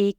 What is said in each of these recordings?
1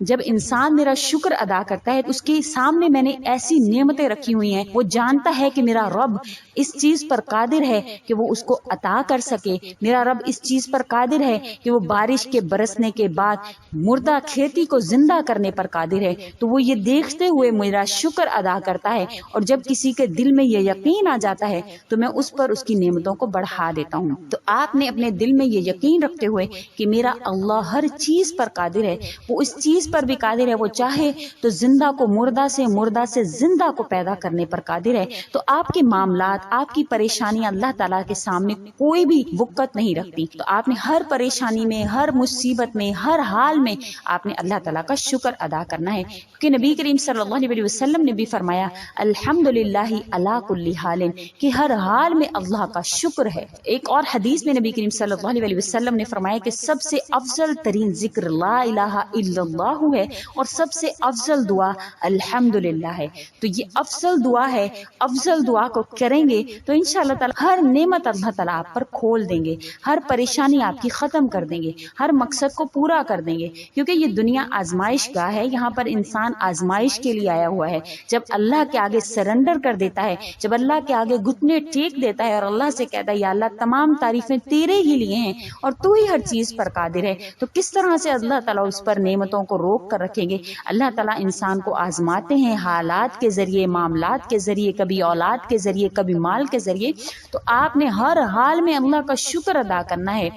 جب انسان میرا شکر ادا کرتا ہے، اس کے سامنے میں نے ایسی نعمتیں رکھی ہوئی ہیں، وہ جانتا ہے کہ میرا رب اس چیز پر قادر ہے کہ وہ اس کو عطا کر سکے، میرا رب اس چیز پر قادر ہے کہ وہ بارش کے برسنے کے بعد مردہ کھیتی کو زندہ کرنے پر قادر ہے، تو وہ یہ دیکھتے ہوئے میرا شکر ادا کرتا ہے، اور جب کسی کے دل میں یہ یقین آ جاتا ہے تو میں اس پر اس کی نعمتوں کو بڑھا دیتا ہوں۔ تو آپ نے اپنے دل میں یہ یقین رکھتے ہوئے کہ میرا اللہ ہر چیز پر قادر ہے، وہ اس چیز پر بھی قادر ہے، وہ چاہے تو زندہ کو مردہ سے زندہ کو پیدا کرنے پر قادر ہے، تو آپ کے معاملات، آپ کی پریشانیاں اللہ تعالیٰ کے سامنے کوئی بھی وقت نہیں رکھتی۔ تو آپ نے ہر پریشانی میں، ہر مصیبت میں، ہر حال میں آپ نے اللہ تعالیٰ کا شکر ادا کرنا ہے، کیونکہ نبی کریم صلی اللہ علیہ وسلم نے بھی فرمایا الحمدللہ علی کل حال، کہ ہر حال میں اللہ کا شکر ہے۔ ایک اور حدیث میں نبی کریم صلی اللہ علیہ وسلم نے فرمایا کہ سب سے افضل ترین ذکر لا الہ الا اللہ ہے، اور سب سے افضل دعا الحمدللہ ہے۔ تو یہ افضل دعا ہے، افضل دعا کو کریں گے تو انشاءاللہ تعالی ہر نعمت اللہ تعالیٰ آپ پر کھول دیں گے، ہر پریشانی آپ کی ختم کر دیں گے، ہر مقصد کو پورا کر دیں گے، کیونکہ یہ دنیا آزمائش گاہ ہے، یہاں پر انسان آزمائش کے لیے آیا ہوا ہے۔ جب اللہ کے آگے سرنڈر کر دیتا ہے، جب اللہ کے آگے گھٹنے ٹیک دیتا ہے اور اللہ سے کہتا ہے یا اللہ تمام تعریفیں تیرے ہی لیے ہیں اور تو ہی ہر چیز پر قادر ہے، تو کس طرح سے اللہ تعالیٰ اس پر نعمتوں کو روک کر رکھیں گے۔ اللہ تعالیٰ انسان کو آزماتے ہیں حالات کے ذریعے، معاملات کے ذریعے، کبھی اولاد کے ذریعے، کبھی مال کے ذریعے، تو آپ نے ہر حال میں اللہ کا شکر ادا کرنا ہے۔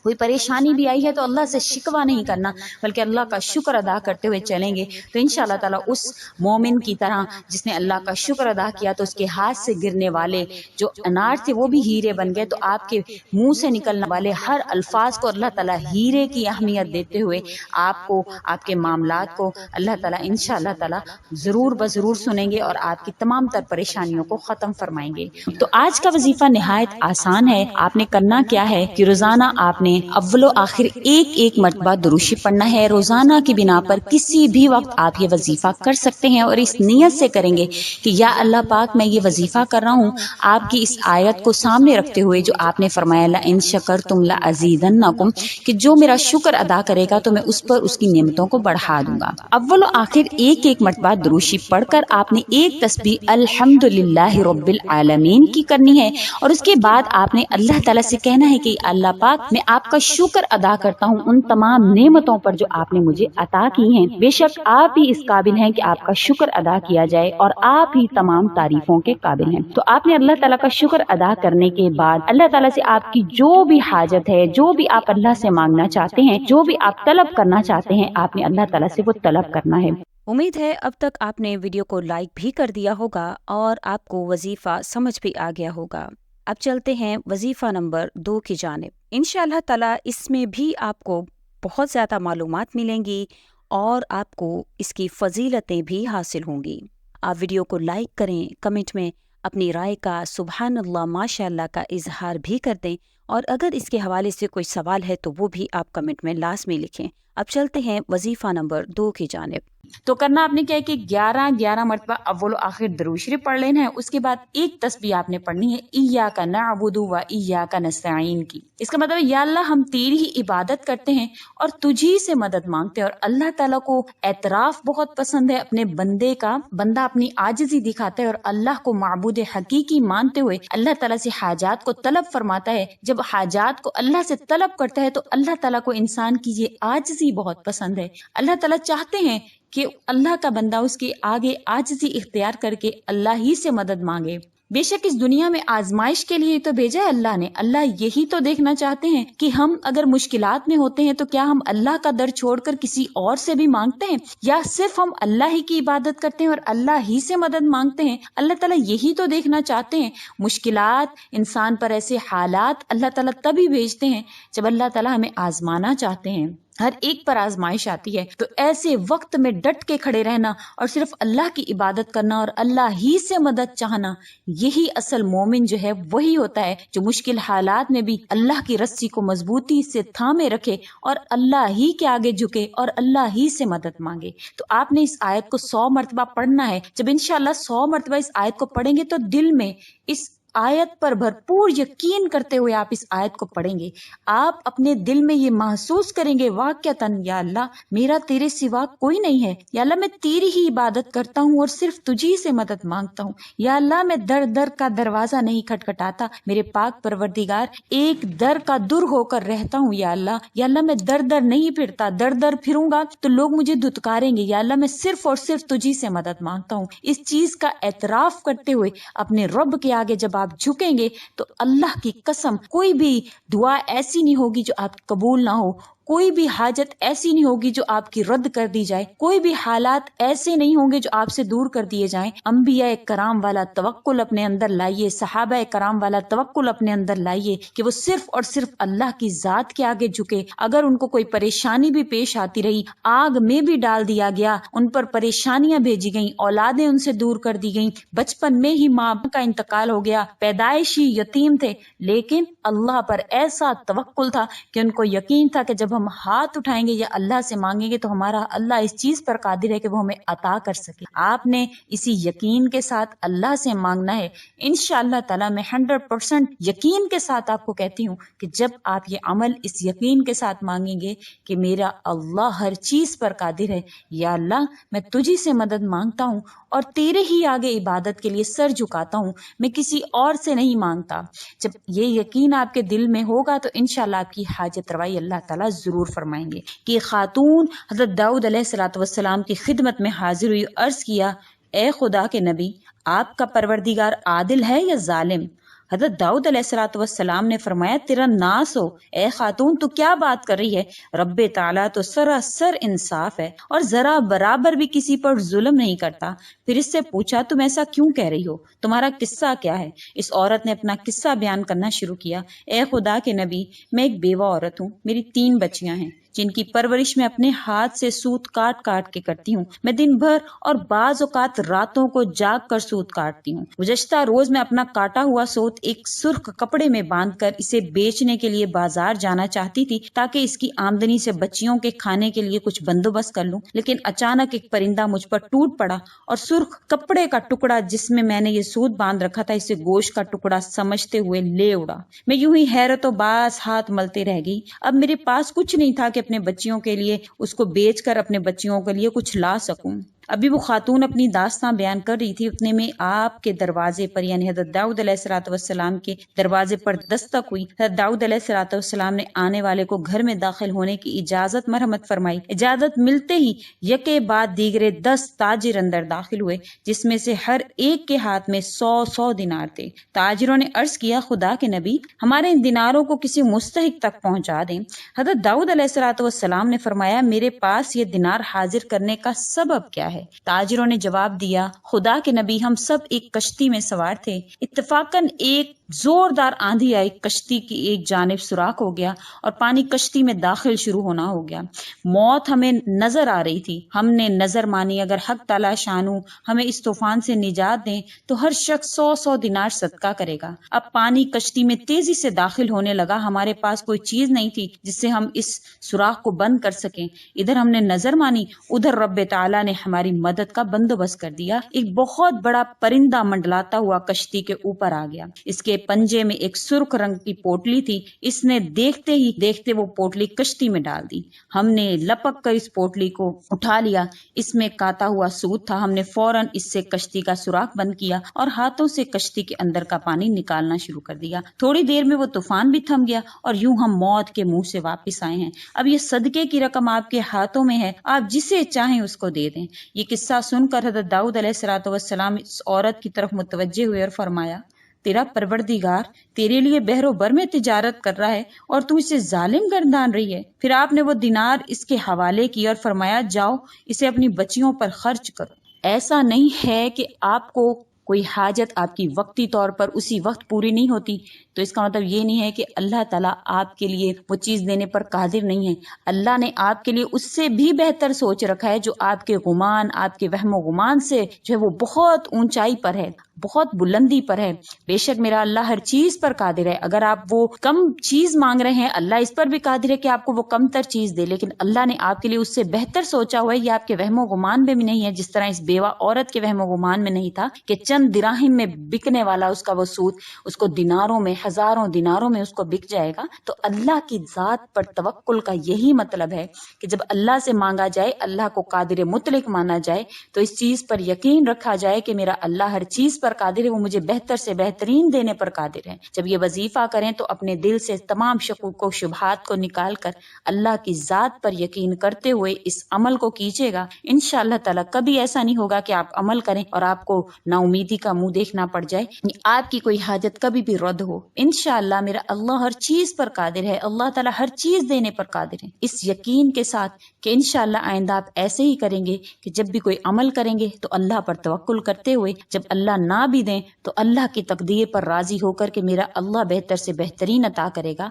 کوئی پریشانی بھی آئی ہے تو اللہ سے شکوہ نہیں کرنا، بلکہ اللہ کا شکر ادا کرتے ہوئے چلیں گے، تو انشاءاللہ تعالیٰ اس مومن کی طرح جس نے اللہ کا شکر ادا کیا تو اس کے ہاتھ سے گرنے والے جو انار تھے وہ بھی ہیرے بن گئے، تو آپ کے منہ سے نکلنے والے ہر الفاظ کو اللہ تعالیٰ ہیرے کی اہمیت دیتے ہوئے آپ کو، آپ کے معاملات کو اللہ تعالیٰ انشاءاللہ تعالیٰ ضرور بضرور سنیں گے اور آپ کی تمام تر پریشانیوں کو ختم فرمائیں گے۔ تو آج کا وظیفہ نہایت آسان ہے، آپ نے کرنا کیا ہے کہ روزانہ آپ نے اول و آخر ایک مرتبہ درود شریف پڑھنا ہے۔ روزانہ کی بنا پر کسی بھی وقت آپ یہ وظیفہ کر سکتے ہیں، اور اس نیت سے کریں گے کہ یا اللہ پاک میں یہ وظیفہ کر رہا ہوں آپ کی اس آیت کو سامنے رکھتے ہوئے جو آپ نے فرمایا لئن شکرتم لازیدنکم، کہ جو میرا شکر ادا کرے گا تو میں اس پر اس کی نعمتوں کو بڑھا دوں گا۔ اول و آخر ایک مرتبہ درود شریف پڑھ کر آپ نے ایک تسبیح الحمدللہ رب العالمین کی کرنی ہے، اور اس کے بعد آپ نے اللہ تعالیٰ سے کہنا ہے کہ اللہ پاک میں آپ کا شکر ادا کرتا ہوں ان تمام نعمتوں پر جو آپ نے مجھے عطا کی ہیں، بے شک آپ ہی اس قابل ہیں کہ آپ کا شکر ادا کیا جائے، اور آپ ہی تمام تعریفوں کے قابل ہیں۔ تو آپ نے اللہ تعالیٰ کا شکر ادا کرنے کے بعد اللہ تعالیٰ سے آپ کی جو بھی حاجت ہے، جو بھی آپ اللہ سے مانگنا چاہتے ہیں، جو بھی آپ طلب کرنا چاہتے ہیں، آپ نے اللہ تعالیٰ سے وہ طلب کرنا ہے۔ امید ہے اب تک آپ نے ویڈیو کو لائک بھی کر دیا ہوگا اور آپ کو وظیفہ سمجھ بھی آ گیا ہوگا۔ اب چلتے ہیں وظیفہ نمبر 2 کی جانب۔ انشاءاللہ تعالیٰ اس میں بھی آپ کو بہت زیادہ معلومات ملیں گی اور آپ کو اس کی فضیلتیں بھی حاصل ہوں گی۔ آپ ویڈیو کو لائک کریں، کمنٹ میں اپنی رائے کا سبحان اللہ ماشاء اللہ کا اظہار بھی کر دیں، اور اگر اس کے حوالے سے کوئی سوال ہے تو وہ بھی آپ کمنٹ میں لازمی لکھیں۔ اب چلتے ہیں وظیفہ نمبر 2 کی جانب۔ تو کرنا آپ نے کیا ہے کہ 11 مرتبہ اول و آخر درود شریف پڑھ لینا ہے، اس کے بعد ایک تسبیح آپ نے پڑھنی ہے ایاک نعبد و ایاک نستعین کی۔ اس کا مطلب یا اللہ ہم تیری ہی عبادت کرتے ہیں اور تجھی سے مدد مانگتے ہیں، اور اللہ تعالیٰ کو اعتراف بہت پسند ہے اپنے بندے کا، بندہ اپنی عاجزی دکھاتا ہے اور اللہ کو معبود حقیقی مانتے ہوئے اللہ تعالیٰ سے حاجات کو طلب فرماتا ہے۔ جب حاجات کو اللہ سے طلب کرتا ہے تو اللہ تعالیٰ کو انسان کی یہ عاجزی بہت پسند ہے۔ اللہ تعالیٰ چاہتے ہیں کہ اللہ کا بندہ اس کے آگے عاجزی اختیار کر کے اللہ ہی سے مدد مانگے۔ بے شک اس دنیا میں آزمائش کے لیے تو بھیجا ہے اللہ نے، اللہ یہی تو دیکھنا چاہتے ہیں کہ ہم اگر مشکلات میں ہوتے ہیں تو کیا ہم اللہ کا در چھوڑ کر کسی اور سے بھی مانگتے ہیں، یا صرف ہم اللہ ہی کی عبادت کرتے ہیں اور اللہ ہی سے مدد مانگتے ہیں۔ اللہ تعالیٰ یہی تو دیکھنا چاہتے ہیں۔ مشکلات، انسان پر ایسے حالات اللہ تعالیٰ تبھی بھیجتے ہیں جب اللہ تعالیٰ ہمیں آزمانا چاہتے ہیں۔ ہر ایک پر آزمائش آتی ہے، تو ایسے وقت میں ڈٹ کے کھڑے رہنا اور صرف اللہ کی عبادت کرنا اور اللہ ہی سے مدد چاہنا، یہی اصل مومن جو ہے وہی ہوتا ہے جو مشکل حالات میں بھی اللہ کی رسی کو مضبوطی سے تھامے رکھے اور اللہ ہی کے آگے جھکے اور اللہ ہی سے مدد مانگے۔ تو آپ نے اس آیت کو 100 مرتبہ پڑھنا ہے۔ جب انشاءاللہ 100 مرتبہ اس آیت کو پڑھیں گے تو دل میں اس آیت پر بھرپور یقین کرتے ہوئے آپ اس آیت کو پڑھیں گے، آپ اپنے دل میں یہ محسوس کریں گے واقعتاً یا اللہ میرا تیرے سوا کوئی نہیں ہے، یا اللہ میں تیری ہی عبادت کرتا ہوں اور صرف تجھی سے مدد مانگتا ہوں، یا اللہ میں در در کا دروازہ نہیں کھٹکھٹاتا، میرے پاک پروردگار ایک در کا در ہو کر رہتا ہوں، یا اللہ میں در در نہیں پھرتا، در در پھروں گا تو لوگ مجھے دھتکاریں گے، یا اللہ میں صرف اور صرف تجھی سے مدد مانگتا ہوں۔ اس چیز کا اعتراف کرتے ہوئے اپنے رب کے آگے جب آپ جھکیں گے تو اللہ کی قسم کوئی بھی دعا ایسی نہیں ہوگی جو آپ قبول نہ ہو، کوئی بھی حاجت ایسی نہیں ہوگی جو آپ کی رد کر دی جائے، کوئی بھی حالات ایسے نہیں ہوں گے جو آپ سے دور کر دیے جائیں۔ انبیاء کرام والا توکل اپنے اندر لائیے، صحابہ کرام والا توکل اپنے اندر لائیے کہ وہ صرف اور صرف اللہ کی ذات کے آگے جھکے۔ اگر ان کو کوئی پریشانی بھی پیش آتی رہی، آگ میں بھی ڈال دیا گیا، ان پر پریشانیاں بھیجی گئیں، اولادیں ان سے دور کر دی گئیں، بچپن میں ہی ماں کا انتقال ہو گیا، پیدائشی یتیم تھے، لیکن اللہ پر ایسا توکل تھا کہ ان کو یقین تھا کہ جب ہم ہاتھ اٹھائیں گے یا اللہ سے مانگیں گے تو ہمارا اللہ اس چیز پر قادر ہے کہ وہ ہمیں عطا کر سکے۔ آپ نے اسی یقین کے ساتھ اللہ سے مانگنا ہے۔ انشاءاللہ تعالی میں 100% یقین کے ساتھ آپ کو کہتی ہوں کہ جب آپ یہ عمل اس یقین کے ساتھ مانگیں گے کہ میرا اللہ ہر چیز پر قادر ہے، یا اللہ میں تجھی سے مدد مانگتا ہوں اور تیرے ہی آگے عبادت کے لیے سر جھکاتا ہوں، میں کسی اور سے نہیں مانگتا، جب یہ یقین آپ کے دل میں ہوگا تو انشاءاللہ آپ کی حاجت روائی اللہ تعالیٰ ضرور فرمائیں گے۔ کہ خاتون حضرت داؤد علیہ السلام کی خدمت میں حاضر ہوئی، عرض کیا اے خدا کے نبی، آپ کا پروردگار عادل ہے یا ظالم؟ حضرت داؤد علیہ السلام نے فرمایا تیرا ناس ہو اے خاتون، تو کیا بات کر رہی ہے؟ رب تعالیٰ تو سراسر انصاف ہے اور ذرا برابر بھی کسی پر ظلم نہیں کرتا۔ پھر اس سے پوچھا تم ایسا کیوں کہہ رہی ہو؟ تمہارا قصہ کیا ہے؟ اس عورت نے اپنا قصہ بیان کرنا شروع کیا۔ اے خدا کے نبی، میں ایک بیوہ عورت ہوں، میری 3 بچیاں ہیں جن کی پرورش میں اپنے ہاتھ سے سوت کاٹ کاٹ کے کرتی ہوں۔ میں دن بھر اور بعض اوقات راتوں کو جاگ کر سوت کاٹتی ہوں۔ گزشتہ روز میں اپنا کاٹا ہوا سوت ایک سرخ کپڑے میں باندھ کر اسے بیچنے کے لیے بازار جانا چاہتی تھی تاکہ اس کی آمدنی سے بچیوں کے کھانے کے لیے کچھ بندوبست کر لوں، لیکن اچانک ایک پرندہ مجھ پر ٹوٹ پڑا اور سرخ کپڑے کا ٹکڑا جس میں نے یہ سوت باندھ رکھا تھا اسے گوشت کا ٹکڑا سمجھتے ہوئے لے اڑا۔ میں یوں ہی حیرت و باس ہاتھ ملتے رہ گئی۔ اب میرے پاس کچھ نہیں تھا کہ اپنے بچیوں کے لیے اس کو بیچ کر اپنے بچیوں کے لیے کچھ لا سکوں۔ ابھی وہ خاتون اپنی داستان بیان کر رہی تھی، اتنے میں آپ کے دروازے پر یعنی حضرت داؤد علیہ السلام کے دروازے پر دستک ہوئی۔ حضرت داؤد علیہ السلام نے آنے والے کو گھر میں داخل ہونے کی اجازت مرحمت فرمائی۔ اجازت ملتے ہی یکے بعد دیگرے 10 تاجر اندر داخل ہوئے، جس میں سے ہر ایک کے ہاتھ میں 100 دینار تھے۔ تاجروں نے عرض کیا خدا کے نبی، ہمارے ان دیناروں کو کسی مستحق تک پہنچا دیں۔ حضرت داؤد علیہ السلام نے فرمایا میرے پاس یہ دینار حاضر کرنے کا سبب کیا ہے؟ تاجروں نے جواب دیا خدا کے نبی، ہم سب ایک کشتی میں سوار تھے، اتفاقاً ایک زوردار آندھی آئی، کشتی کی ایک جانب سوراخ ہو گیا اور پانی کشتی میں داخل شروع ہونا ہو گیا۔ موت ہمیں نظر آ رہی تھی، ہم نے نظر مانی اگر حق تعالی شانو ہمیں اس طوفان سے نجات دیں تو ہر شخص 100 دینار صدقہ کرے گا۔ اب پانی کشتی میں تیزی سے داخل ہونے لگا، ہمارے پاس کوئی چیز نہیں تھی جس سے ہم اس سوراخ کو بند کر سکیں۔ ادھر ہم نے نظر مانی، ادھر رب تعالی نے ہماری مدد کا بندوبست کر دیا۔ ایک بہت بڑا پرندہ منڈلاتا ہوا کشتی کے اوپر آ گیا، اس کے پنجے میں ایک سرخ رنگ کی پوٹلی تھی، اس نے دیکھتے ہی دیکھتے وہ پوٹلی کشتی میں ڈال دی۔ ہم نے لپک کر اس پوٹلی کو اٹھا لیا، اس میں کاتا ہوا سوت تھا، ہم نے فوراً اس سے کشتی کا سوراخ بند کیا اور ہاتھوں سے کشتی کے اندر کا پانی نکالنا شروع کر دیا۔ تھوڑی دیر میں وہ طوفان بھی تھم گیا اور یوں ہم موت کے منہ سے واپس آئے ہیں۔ اب یہ صدقے کی رقم آپ کے ہاتھوں میں ہے، آپ جسے چاہیں اس کو دے دیں۔ یہ قصہ سن کر حضرت داؤد علیہ السلام اس عورت کی طرف متوجہ ہوئے اور فرمایا تیرا پروردگار تیرے لیے بحر و بر میں تجارت کر رہا ہے اور تو اسے ظالم گردان رہی ہے۔ پھر آپ نے وہ دینار اس کے حوالے کیا اور فرمایا جاؤ اسے اپنی بچیوں پر خرچ کرو۔ ایسا نہیں ہے کہ آپ کو کوئی حاجت آپ کی وقتی طور پر اسی وقت پوری نہیں ہوتی تو اس کا مطلب یہ نہیں ہے کہ اللہ تعالیٰ آپ کے لیے وہ چیز دینے پر قادر نہیں ہے۔ اللہ نے آپ کے لیے اس سے بھی بہتر سوچ رکھا ہے جو آپ کے گمان، آپ کے وہم و گمان سے جو ہے وہ بہت اونچائی پر ہے۔ بہت بلندی پر ہے. بے شک میرا اللہ ہر چیز پر قادر ہے. اگر آپ وہ کم چیز مانگ رہے ہیں اللہ اس پر بھی قادر ہے کہ آپ کو وہ کم تر چیز دے، لیکن اللہ نے آپ کے لیے اس سے بہتر سوچا ہوا ہے. یہ آپ کے وہم و گمان میں بھی نہیں ہے، جس طرح اس بیوہ عورت کے وہم و گمان میں نہیں تھا کہ چند دراہم میں بکنے والا اس کا وہ سود اس کو دیناروں میں، ہزاروں دیناروں میں اس کو بک جائے گا. تو اللہ کی ذات پر توکل کا یہی مطلب ہے کہ جب اللہ سے مانگا جائے، اللہ کو قادر مطلق مانا جائے، تو اس چیز پر یقین رکھا جائے کہ میرا اللہ ہر چیز پر قادر ہے، وہ مجھے بہتر سے بہترین دینے پر قادر ہے. جب یہ وظیفہ کریں تو اپنے دل سے تمام شکوک و شبہات کو نکال کر اللہ کی ذات پر یقین کرتے ہوئے اس عمل کو کیجیے گا. انشاءاللہ تعالی کبھی ایسا نہیں ہوگا کہ آپ عمل کریں اور آپ کو نا امیدی کا منہ دیکھنا پڑ جائے، آپ کی کوئی حاجت کبھی بھی رد ہو. انشاءاللہ میرا اللہ ہر چیز پر قادر ہے، اللہ تعالی ہر چیز دینے پر قادر ہے. اس یقین کے ساتھ کہ انشاءاللہ آئندہ آپ ایسے ہی کریں گے کہ جب بھی کوئی عمل کریں گے تو اللہ پر توکل کرتے ہوئے، جب اللہ نہ بھی دیں تو اللہ کی تقدیر پر راضی ہو کر کہ میرا اللہ بہتر سے بہترین عطا کرے گا.